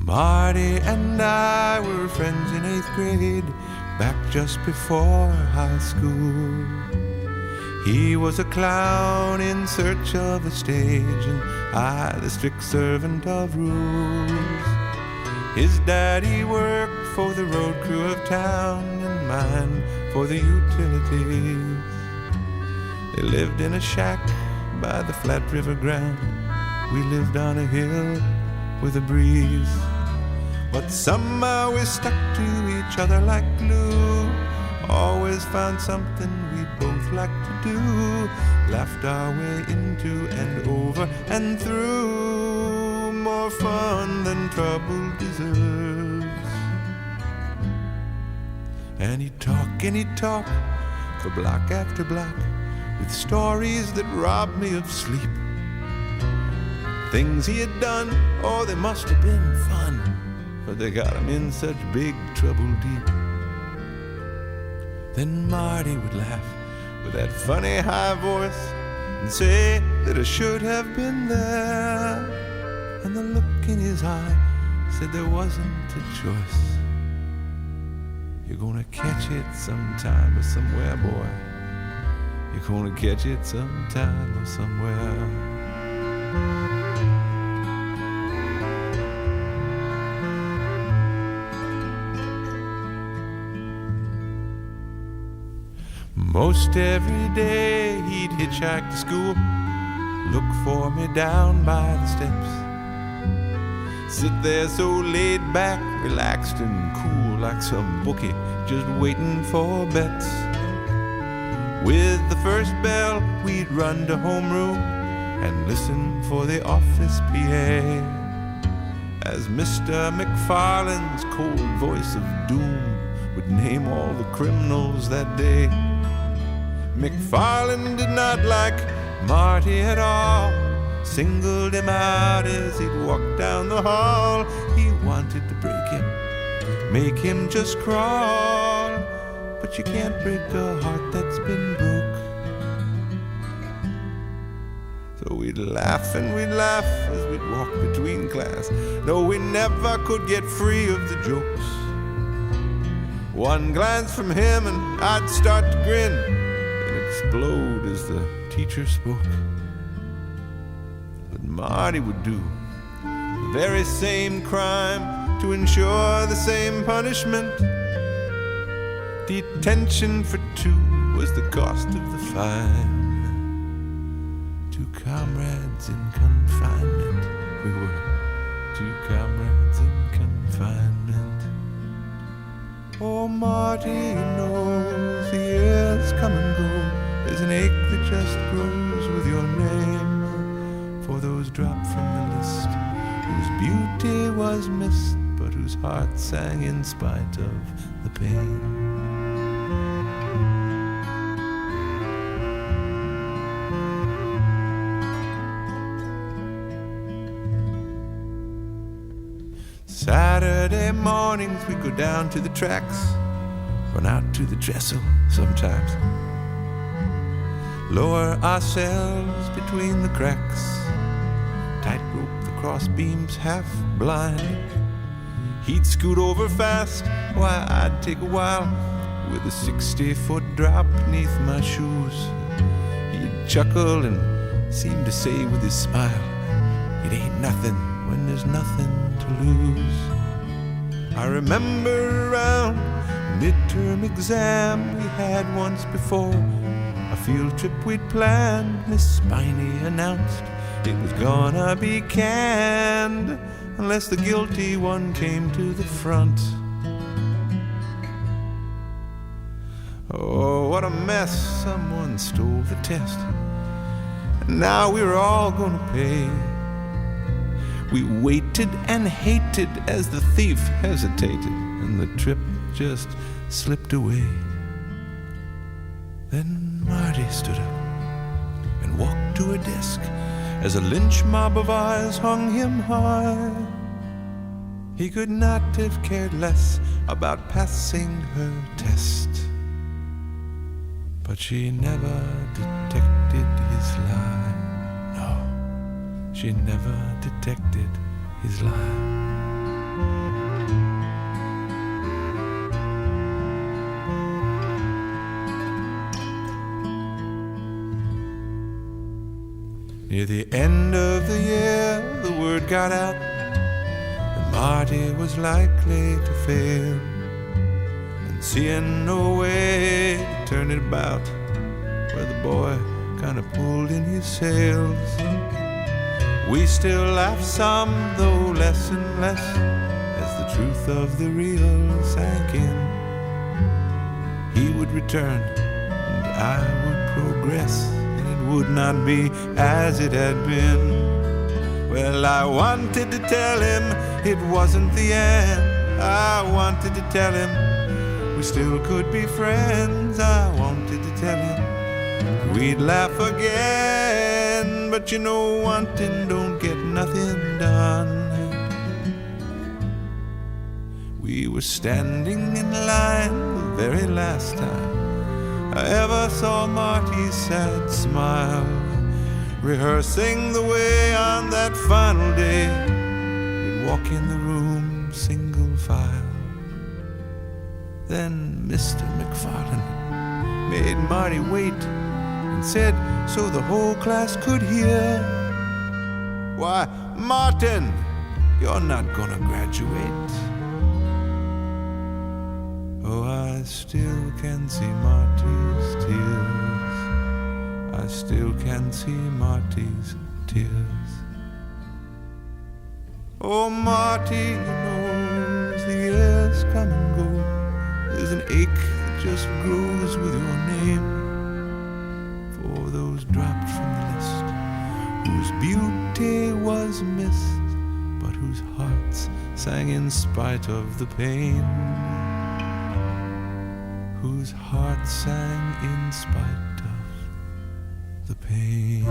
Marty and I were friends in 8th grade, back just before high school. He was a clown in search of a stage, and I the strict servant of rules. His daddy worked for the road crew of town, and mine for the utilities. They lived in a shack by the flat river ground. We lived on a hill with a breeze, but somehow we stuck to each other like glue. Always found something we both liked to do, laughed our way into and over and through. More fun than trouble deserves. And he'd talk for block after block, with stories that robbed me of sleep. Things he had done, oh, they must have been fun, but they got him in such big trouble deep. Then Marty would laugh with that funny high voice and say that I should have been there. And the look in his eye said there wasn't a choice. You're gonna catch it sometime or somewhere, boy. You're gonna catch it sometime or somewhere. Most every day he'd hitchhike to school, look for me down by the steps, sit there so laid back, relaxed and cool, like some bookie just waiting for bets. With the first bell we'd run to homeroom and listen for the office PA, as Mr. McFarlane's cold voice of doom would name all the criminals that day. McFarlane did not like Marty at all, singled him out as he'd walk down the hall. He wanted to break him, make him just crawl, but you can't break a heart that's been broke. So we'd laugh and we'd laugh as we'd walk between class, though we never could get free of the jokes. One glance from him and I'd start to grin, explode as the teacher spoke. But Marty would do the very same crime to ensure the same punishment. Detention for 2 was the cost of the fine. 2 comrades in confinement. We were 2 comrades in confinement. Oh, Marty knows the years come and go. There's an ache that just grows with your name, for those dropped from the list, whose beauty was missed, but whose heart sang in spite of the pain. Saturday mornings we go down to the tracks, run out to the trestle sometimes, lower ourselves between the cracks, tightrope the cross beams half blind. He'd scoot over fast, while I'd take a while, with a 60-foot drop beneath my shoes. He'd chuckle and seem to say with his smile, it ain't nothing when there's nothing to lose. I remember around midterm exam we had once before, a field trip we'd planned. Miss Spiney announced it was gonna be canned unless the guilty one came to the front. Oh, what a mess, someone stole the test, and now we were all gonna pay. We waited and hated as the thief hesitated, and the trip just slipped away. Then Marty stood up and walked to her desk as a lynch mob of eyes hung him high. He could not have cared less about passing her test, but she never detected his lie. No, she never detected his lie. Near the end of the year, the word got out that Marty was likely to fail. And seeing no way to turn it about, well, the boy kind of pulled in his sails. We still laugh some, though less and less, as the truth of the real sank in. He would return, and I would progress, and it would not be as it had been. Well, I wanted to tell him it wasn't the end. I wanted to tell him we still could be friends. I wanted to tell him we'd laugh again. But you know, wanting don't get nothing done. We were standing in line the very last time I ever saw Marty's sad smile, rehearsing the way on that final day we'd walk in the room single file. Then Mr. McFarlane made Marty wait and said, so the whole class could hear, "Why, Martin, you're not gonna graduate." Oh, I still can see Marty's tears. I still can see Marty's tears. Oh, Marty, you know, as the years come and go, there's an ache that just grows with your name. For those dropped from the list, whose beauty was missed, but whose hearts sang in spite of the pain. Whose heart sang in spite of the pain.